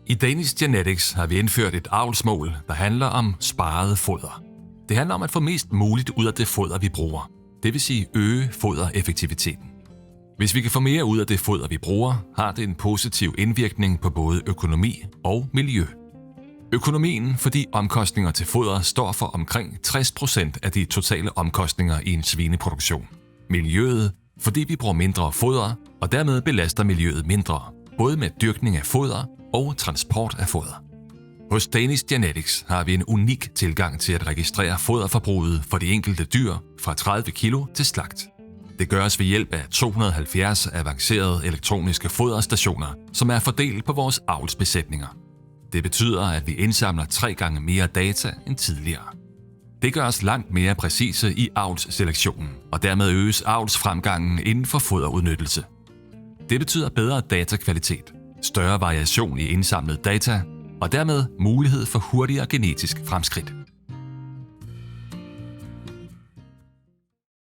I Danish Genetics har vi indført et avlsmål, der handler om sparet foder. Det handler om at få mest muligt ud af det foder, vi bruger. Det vil sige øge fodereffektiviteten. Hvis vi kan få mere ud af det foder, vi bruger, har det en positiv indvirkning på både økonomi og miljø. Økonomien, fordi omkostninger til foder står for omkring 60% af de totale omkostninger i en svineproduktion. Miljøet, fordi vi bruger mindre foder, og dermed belaster miljøet mindre, både med dyrkning af foder og transport af foder. Hos Danish Genetics har vi en unik tilgang til at registrere foderforbruget for de enkelte dyr fra 30 kilo til slagt. Det gøres ved hjælp af 270 avancerede elektroniske foderstationer, som er fordelt på vores avlsbesætninger. Det betyder, at vi indsamler 3 gange mere data end tidligere. Det gør os langt mere præcise i avlsselektionen, og dermed øges avlsfremgangen inden for foderudnyttelse. Det betyder bedre datakvalitet, større variation i indsamlet data, og dermed mulighed for hurtigere genetisk fremskridt.